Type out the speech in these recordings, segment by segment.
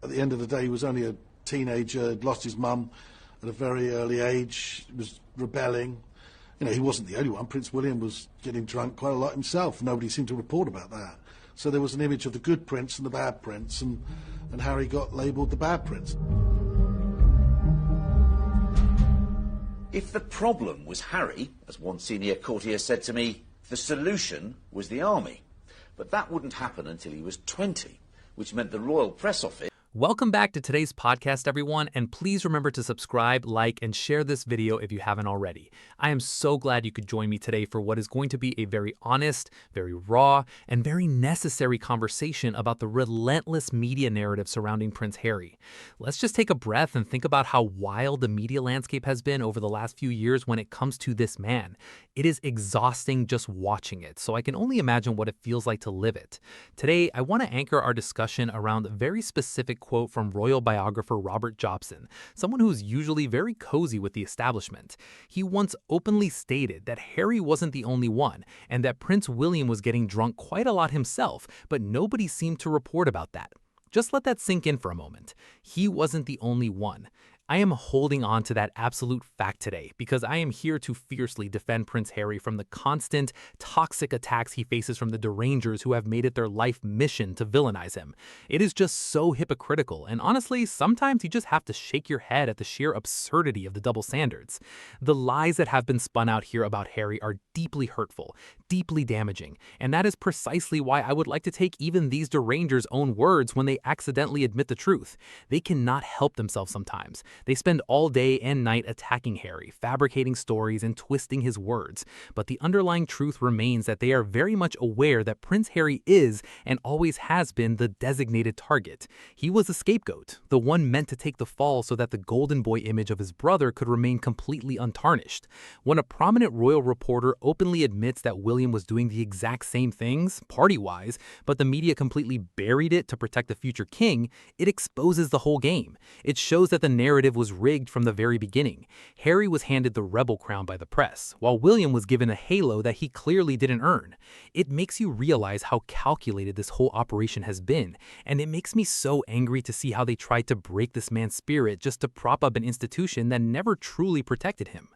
at the end of the day, he was only a teenager, had lost his mum at a very early age, was rebelling. You know, he wasn't the only one. Prince William was getting drunk quite a lot himself. Nobody seemed to report about that. So there was an image of the good prince and the bad prince, and Harry got labelled the bad prince. If the problem was Harry, as one senior courtier said to me, the solution was the army. But that wouldn't happen until he was 20, which meant the Royal Press Office... Welcome back to today's podcast, everyone, and please remember to subscribe, like, and share this video if you haven't already. I am so glad you could join me today for what is going to be a very honest, very raw, and very necessary conversation about the relentless media narrative surrounding Prince Harry. Let's just take a breath and think about how wild the media landscape has been over the last few years when it comes to this man. It is exhausting just watching it, so I can only imagine what it feels like to live it. Today, I want to anchor our discussion around a very specific quote from royal biographer Robert Jobson, someone who's usually very cozy with the establishment. He once openly stated that Harry wasn't the only one, and that Prince William was getting drunk quite a lot himself, but nobody seemed to report about that. Just let that sink in for a moment. He wasn't the only one. I am holding on to that absolute fact today because I am here to fiercely defend Prince Harry from the constant, toxic attacks he faces from the derangers who have made it their life mission to villainize him. It is just so hypocritical, and honestly, sometimes you just have to shake your head at the sheer absurdity of the double standards. The lies that have been spun out here about Harry are deeply hurtful, deeply damaging, and that is precisely why I would like to take even these derangers' own words when they accidentally admit the truth. They cannot help themselves sometimes. They spend all day and night attacking Harry, fabricating stories and twisting his words. But the underlying truth remains that they are very much aware that Prince Harry is and always has been the designated target. He was a scapegoat, the one meant to take the fall so that the golden boy image of his brother could remain completely untarnished. When a prominent royal reporter openly admits that William was doing the exact same things, party-wise, but the media completely buried it to protect the future king, it exposes the whole game. It shows that the narrative was rigged from the very beginning. Harry was handed the rebel crown by the press, while William was given a halo that he clearly didn't earn. It makes you realize how calculated this whole operation has been, and it makes me so angry to see how they tried to break this man's spirit just to prop up an institution that never truly protected him.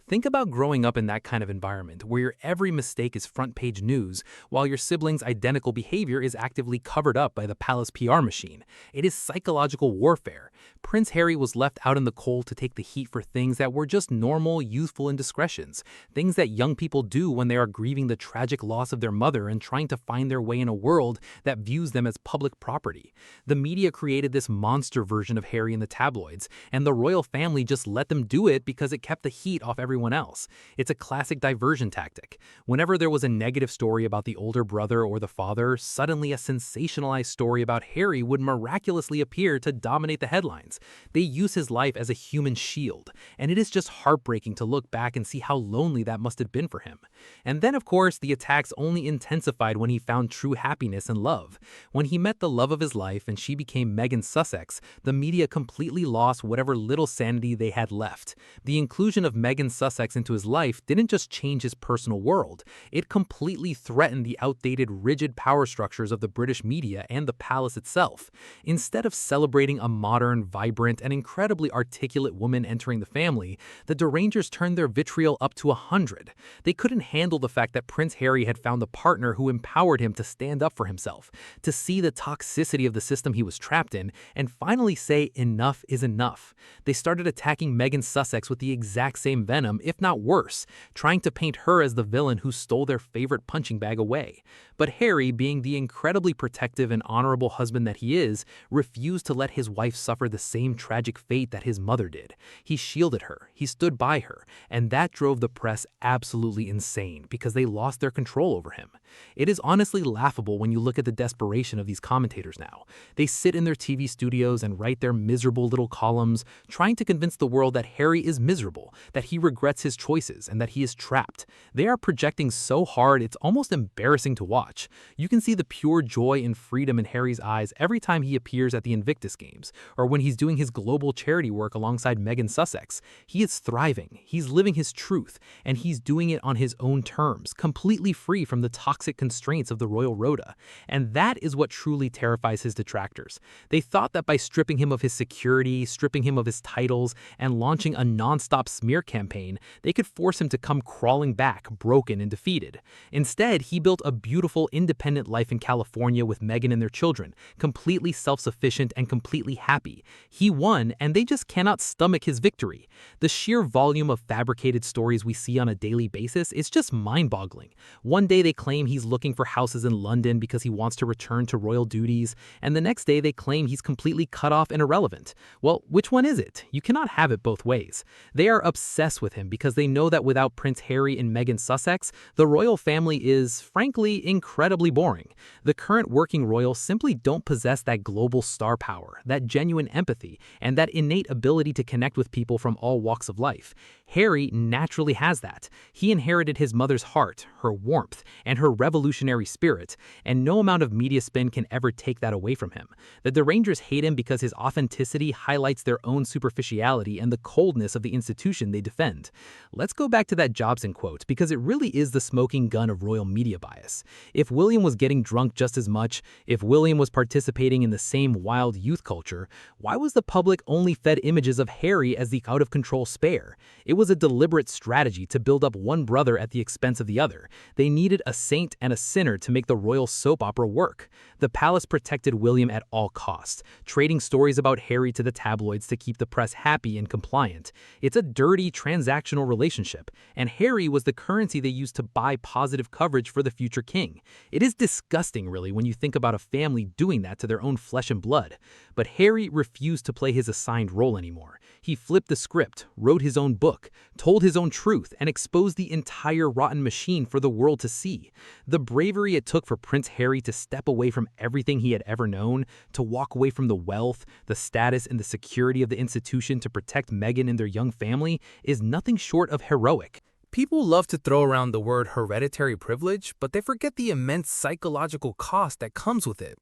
Think about growing up in that kind of environment, where your every mistake is front-page news, while your siblings' identical behavior is actively covered up by the palace PR machine. It is psychological warfare. Prince Harry was left out in the cold to take the heat for things that were just normal, youthful indiscretions, things that young people do when they are grieving the tragic loss of their mother and trying to find their way in a world that views them as public property. The media created this monster version of Harry in the tabloids, and the royal family just let them do it because it kept the heat off everyone else. It's a classic diversion tactic. Whenever there was a negative story about the older brother or the father, suddenly a sensationalized story about Harry would miraculously appear to dominate the headlines. They use his life as a human shield, and it is just heartbreaking to look back and see how lonely that must have been for him. And then, of course, the attacks only intensified when he found true happiness and love. When he met the love of his life and she became Meghan Sussex, the media completely lost whatever little sanity they had left. The inclusion of Meghan Sussex into his life didn't just change his personal world, it completely threatened the outdated, rigid power structures of the British media and the palace itself. Instead of celebrating a modern, vibrant, and incredibly articulate woman entering the family, the derangers turned their vitriol up to 100. They couldn't handle the fact that Prince Harry had found a partner who empowered him to stand up for himself, to see the toxicity of the system he was trapped in, and finally say enough is enough. They started attacking Meghan Sussex with the exact same venom, if not worse, trying to paint her as the villain who stole their favorite punching bag away. But Harry, being the incredibly protective and honorable husband that he is, refused to let his wife suffer the same tragic fate that his mother did. He shielded her, he stood by her, and that drove the press absolutely insane because they lost their control over him. It is honestly laughable when you look at the desperation of these commentators now. They sit in their TV studios and write their miserable little columns, trying to convince the world that Harry is miserable, that he regrets his choices, and that he is trapped. They are projecting so hard it's almost embarrassing to watch. You can see the pure joy and freedom in Harry's eyes every time he appears at the Invictus Games, or when he's doing his global charity charity work alongside Meghan Sussex. He is thriving, he's living his truth, and he's doing it on his own terms, completely free from the toxic constraints of the royal rota. And that is what truly terrifies his detractors. They thought that by stripping him of his security, stripping him of his titles, and launching a non-stop smear campaign, they could force him to come crawling back, broken and defeated. Instead, he built a beautiful, independent life in California with Meghan and their children, completely self-sufficient and completely happy. He won, and they just cannot stomach his victory. The sheer volume of fabricated stories we see on a daily basis is just mind-boggling. One day they claim he's looking for houses in London because he wants to return to royal duties, and the next day they claim he's completely cut off and irrelevant. Well, which one is it? You cannot have it both ways. They are obsessed with him because they know that without Prince Harry and Meghan Sussex, the royal family is, frankly, incredibly boring. The current working royals simply don't possess that global star power, that genuine empathy, and that innate ability to connect with people from all walks of life. Harry naturally has that. He inherited his mother's heart, her warmth, and her revolutionary spirit, and no amount of media spin can ever take that away from him. The Rangers hate him because his authenticity highlights their own superficiality and the coldness of the institution they defend. Let's go back to that Jobson quote, because it really is the smoking gun of royal media bias. If William was getting drunk just as much, if William was participating in the same wild youth culture, why was the public only fed images of Harry as the out-of-control spare? It was a deliberate strategy to build up one brother at the expense of the other. They needed a saint and a sinner to make the royal soap opera work. The palace protected William at all costs, trading stories about Harry to the tabloids to keep the press happy and compliant. It's a dirty, transactional relationship, and Harry was the currency they used to buy positive coverage for the future king. It is disgusting, really, when you think about a family doing that to their own flesh and blood. But Harry refused to play his assigned role anymore. He flipped the script, wrote his own book, told his own truth, and exposed the entire rotten machine for the world to see. The bravery it took for Prince Harry to step away from everything he had ever known, to walk away from the wealth, the status, and the security of the institution to protect Meghan and their young family is nothing short of heroic. People love to throw around the word hereditary privilege, but they forget the immense psychological cost that comes with it.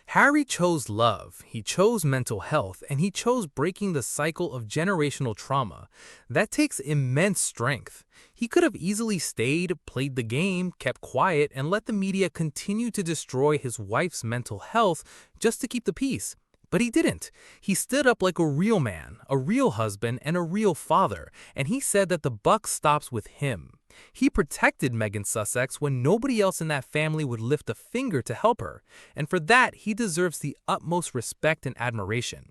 Harry chose love, he chose mental health, and he chose breaking the cycle of generational trauma. That takes immense strength. He could have easily stayed, played the game, kept quiet, and let the media continue to destroy his wife's mental health just to keep the peace. But he didn't. He stood up like a real man, a real husband, and a real father, and he said that the buck stops with him. He protected Meghan Sussex when nobody else in that family would lift a finger to help her, and for that he deserves the utmost respect and admiration.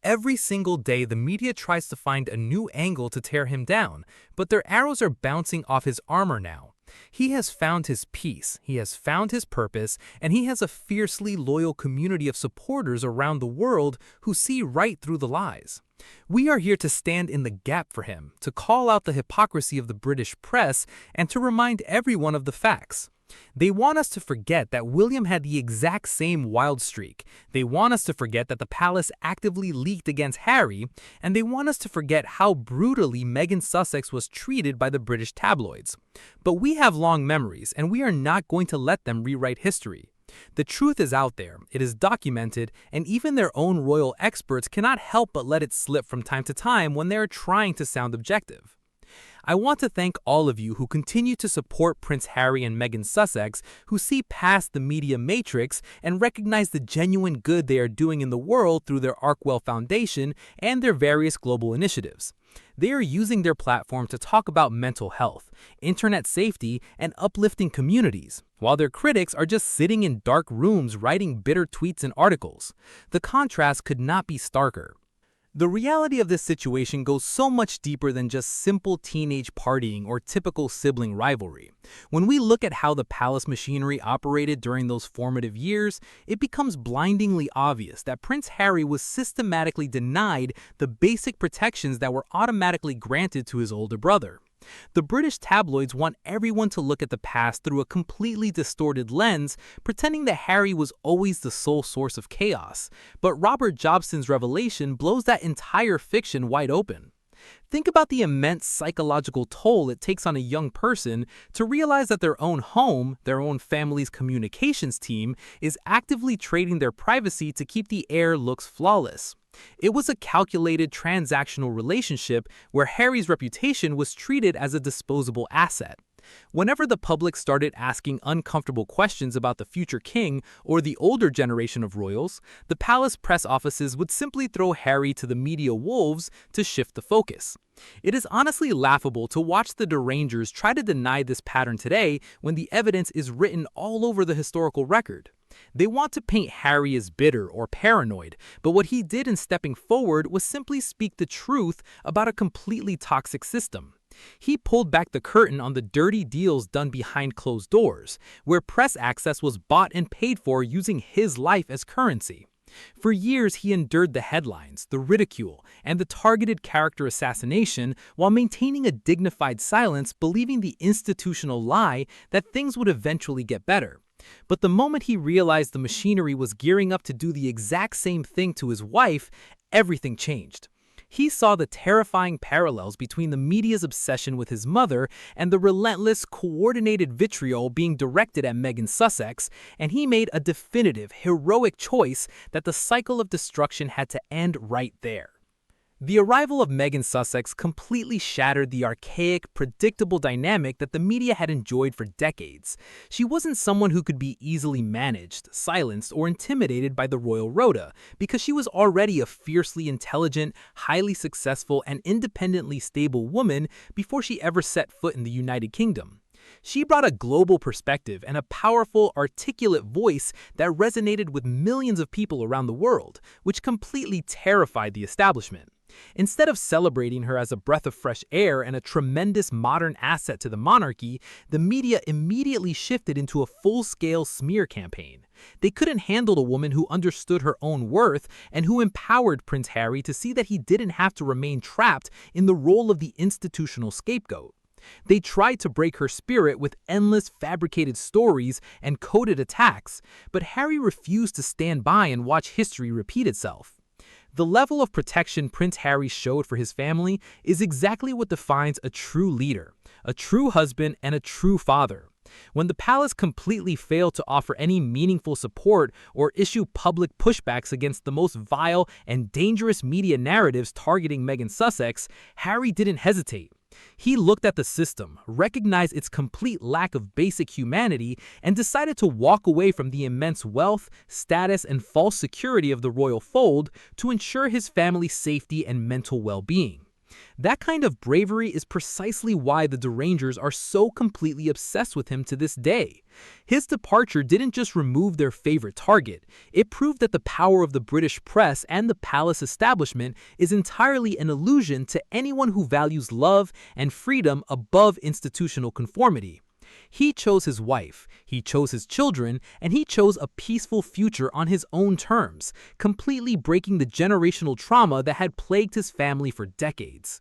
Every single day the media tries to find a new angle to tear him down, but their arrows are bouncing off his armor now. He has found his peace, he has found his purpose, and he has a fiercely loyal community of supporters around the world who see right through the lies. We are here to stand in the gap for him, to call out the hypocrisy of the British press, and to remind everyone of the facts. They want us to forget that William had the exact same wild streak. They want us to forget that the palace actively leaked against Harry, and they want us to forget how brutally Meghan Sussex was treated by the British tabloids. But we have long memories, and we are not going to let them rewrite history. The truth is out there, it is documented, and even their own royal experts cannot help but let it slip from time to time when they are trying to sound objective. I want to thank all of you who continue to support Prince Harry and Meghan Sussex, who see past the media matrix and recognize the genuine good they are doing in the world through their Arkwell Foundation and their various global initiatives. They are using their platform to talk about mental health, internet safety, and uplifting communities, while their critics are just sitting in dark rooms writing bitter tweets and articles. The contrast could not be starker. The reality of this situation goes so much deeper than just simple teenage partying or typical sibling rivalry. When we look at how the palace machinery operated during those formative years, it becomes blindingly obvious that Prince Harry was systematically denied the basic protections that were automatically granted to his older brother. The British tabloids want everyone to look at the past through a completely distorted lens, pretending that Harry was always the sole source of chaos. But Robert Jobson's revelation blows that entire fiction wide open. Think about the immense psychological toll it takes on a young person to realize that their own home, their own family's communications team, is actively trading their privacy to keep the air looks flawless. It was a calculated transactional relationship where Harry's reputation was treated as a disposable asset. Whenever the public started asking uncomfortable questions about the future king or the older generation of royals, the palace press offices would simply throw Harry to the media wolves to shift the focus. It is honestly laughable to watch the derangers try to deny this pattern today when the evidence is written all over the historical record. They want to paint Harry as bitter or paranoid, but what he did in stepping forward was simply speak the truth about a completely toxic system. He pulled back the curtain on the dirty deals done behind closed doors, where press access was bought and paid for using his life as currency. For years, he endured the headlines, the ridicule, and the targeted character assassination while maintaining a dignified silence, believing the institutional lie that things would eventually get better. But the moment he realized the machinery was gearing up to do the exact same thing to his wife, everything changed. He saw the terrifying parallels between the media's obsession with his mother and the relentless, coordinated vitriol being directed at Meghan Sussex, and he made a definitive, heroic choice that the cycle of destruction had to end right there. The arrival of Meghan Sussex completely shattered the archaic, predictable dynamic that the media had enjoyed for decades. She wasn't someone who could be easily managed, silenced, or intimidated by the royal rota, because she was already a fiercely intelligent, highly successful, and independently stable woman before she ever set foot in the United Kingdom. She brought a global perspective and a powerful, articulate voice that resonated with millions of people around the world, which completely terrified the establishment. Instead of celebrating her as a breath of fresh air and a tremendous modern asset to the monarchy, the media immediately shifted into a full-scale smear campaign. They couldn't handle a woman who understood her own worth and who empowered Prince Harry to see that he didn't have to remain trapped in the role of the institutional scapegoat. They tried to break her spirit with endless fabricated stories and coded attacks, but Harry refused to stand by and watch history repeat itself. The level of protection Prince Harry showed for his family is exactly what defines a true leader, a true husband, and a true father. When the palace completely failed to offer any meaningful support or issue public pushbacks against the most vile and dangerous media narratives targeting Meghan Sussex, Harry didn't hesitate. He looked at the system, recognized its complete lack of basic humanity, and decided to walk away from the immense wealth, status, and false security of the royal fold to ensure his family's safety and mental well-being. That kind of bravery is precisely why the derangers are so completely obsessed with him to this day. His departure didn't just remove their favorite target, it proved that the power of the British press and the palace establishment is entirely an illusion to anyone who values love and freedom above institutional conformity. He chose his wife, he chose his children, and he chose a peaceful future on his own terms, completely breaking the generational trauma that had plagued his family for decades.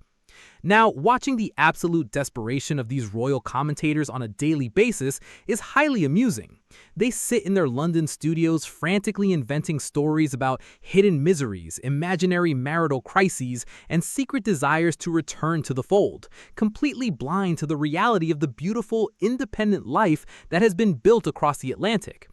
Now, watching the absolute desperation of these royal commentators on a daily basis is highly amusing. They sit in their London studios frantically inventing stories about hidden miseries, imaginary marital crises, and secret desires to return to the fold, completely blind to the reality of the beautiful, independent life that has been built across the Atlantic.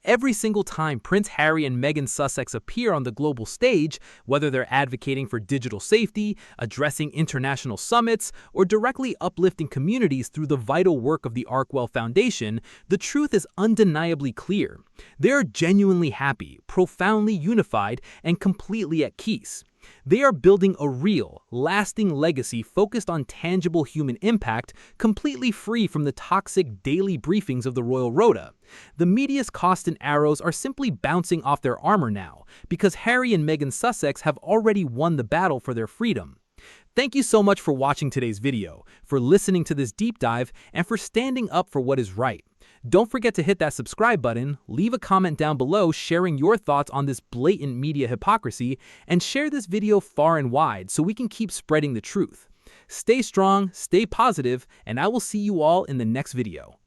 Every single time Prince Harry and Meghan Sussex appear on the global stage, whether they're advocating for digital safety, addressing international summits, or directly uplifting communities through the vital work of the Arkwell Foundation, the truth is undeniably clear. They're genuinely happy, profoundly unified, and completely at peace. They are building a real, lasting legacy focused on tangible human impact, completely free from the toxic daily briefings of the royal rota. The media's cost and arrows are simply bouncing off their armor now, because Harry and Meghan Sussex have already won the battle for their freedom. Thank you so much for watching today's video, for listening to this deep dive, and for standing up for what is right. Don't forget to hit that subscribe button, leave a comment down below sharing your thoughts on this blatant media hypocrisy, and share this video far and wide so we can keep spreading the truth. Stay strong, stay positive, and I will see you all in the next video.